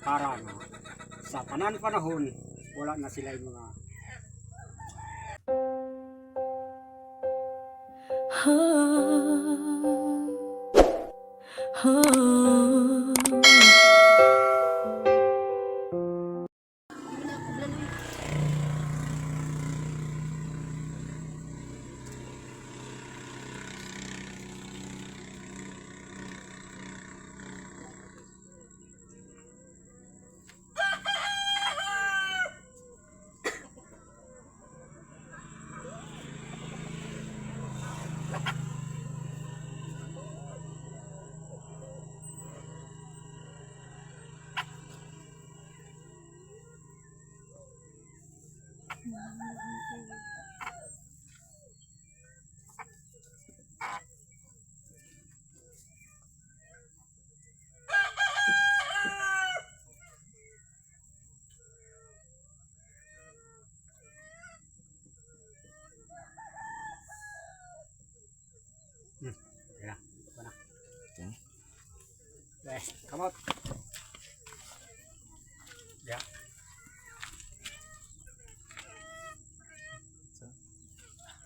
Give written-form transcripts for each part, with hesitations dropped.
para nga sa tanan panahon wala na sila yung mga yeah, ito na. Okay, come out. Yeah.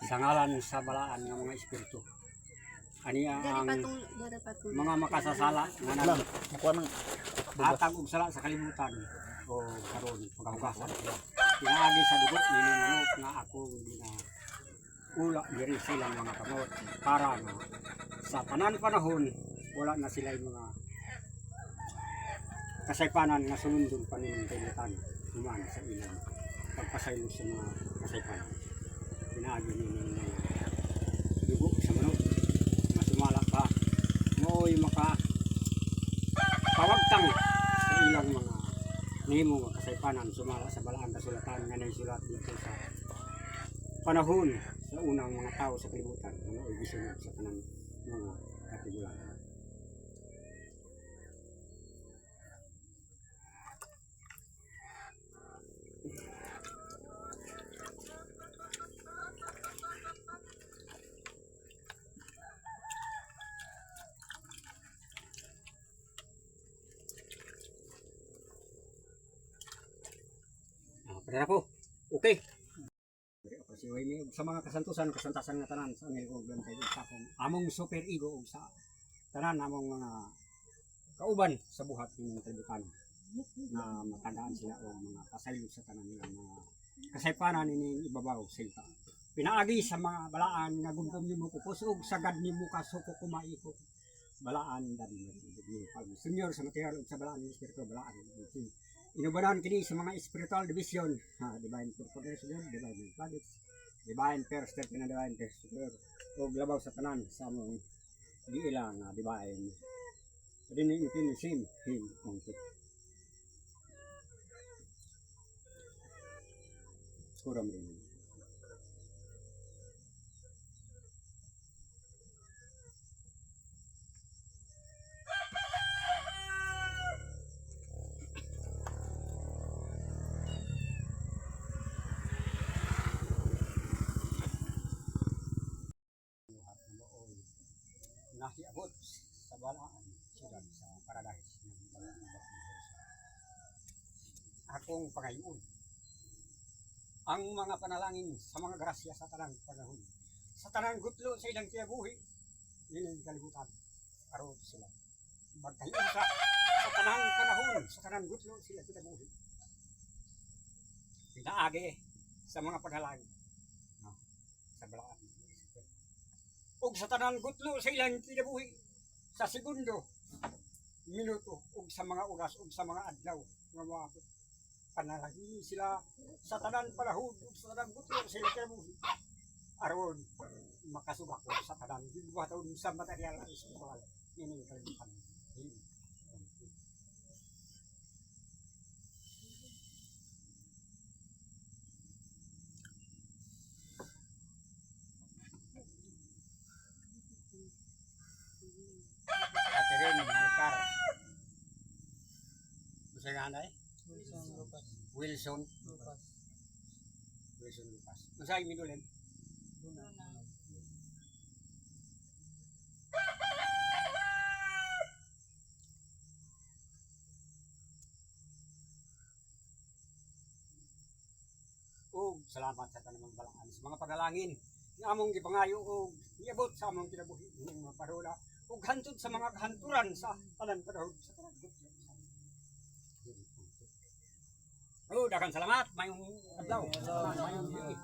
Sa ngalan sa balaan ng mga espiritu. Ani ang mga makasasala nga naghatag og sala sa kalibutan o karon paghugasan. Pinaagi sa dugo ni manok nga ako na ula diri silang mga kamot para nga sa tanan panahon wala na sila yung mga kasaypanan nga sumundong paninungkutan human sa ilang pagpasaylo sa mga kasaypanan. Pinaagi ni dugo sa manok nga sumala pa mooy maka pawagtang sa ilang mga nimo nga kasaypanan sumala sa balaan kasulatan nga naisulat dito sa panahon sa unang mga tao sa kalibutan nga gisunod sa tanang mga katigulan. Pwede na po. Okay. Sa mga kasantasan nga tanan sa Ameriko sa among super ego o sa tanan among mga kauban sa buhat ng kalibutan na matandaan sila o mga pasaylo sa tanan nila mga kasaypanan ini ibabaw silta. Pinaagi sa mga balaan nga gundom nimo ko kusog sagad nimo kasuko kumaiko balaan dali pag senior sa material sa balaan ng espiritu balaan inubanan kini sa mga spiritual division divine purpose divine planets divine first step na divine first o labaw sa tanan sa among giila nga divine rin yung sim him onto kuram rin nahiabot sa balaan sila sa paradise akong pangayon ang mga panalangin sa mga grasya sa tanang panahon sa tanang gutlo sa ilang kinabuhi nilang kalibutan aron sila magkahiyon sa tanang panahon sa tanang gutlo sila kinabuhi pinaagi sa mga panalangin sa balaan ug sa tanang gutlo sa ilang kinabuhi sa segundo, minuto ug sa mga oras ug sa mga adlaw nga mga panalangin sila sa tanang panahon ug sa tanang gutlo sa ilang kinabuhi aron makasubak sa tanang gibuhaton sa material at espiritual nining kalibutan. Wilson Lucas. Masay minulen. salamat sa kanamang balaan sa mga panalangin ni among gipangayo og niabot sa among kinabuhi ning mga parola ug hantod sa mga kahanturan sa tanan padahog sa tanan. Oh, daghang salamat. Mayong adlaw. Mayong gabi.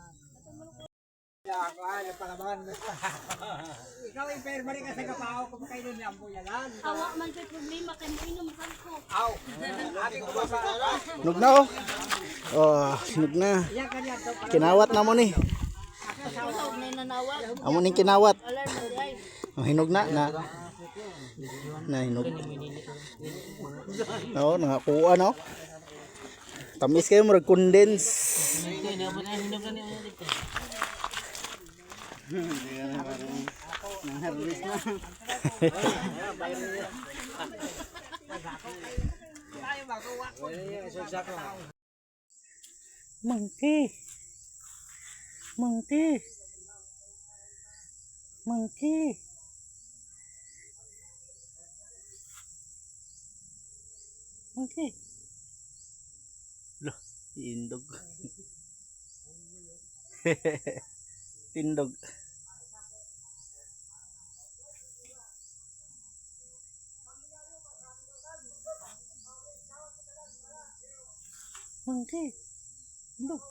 Ikaw ay pero balik ka sa kapao kung kayo na ang buyalan. Awa man sa problema kay mainom man ko. Aw. Abi ko ba para? Hinog na oh. Oh, hinog na. Iya kanya to para. Kinawat na mo ni. Ikaw may nanawag. Amo ning kinawat. Alar na di ay. Oh, hinog na hinog. Oh, nakakuha no. Tamis kayo murag condense. Monkey. Monkey. Monkey. Monkey. Loh, indog. Tindog. Monkey. Indog.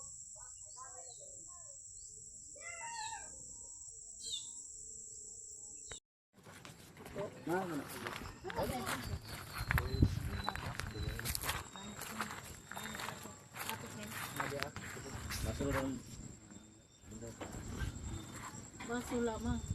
Baso lamang.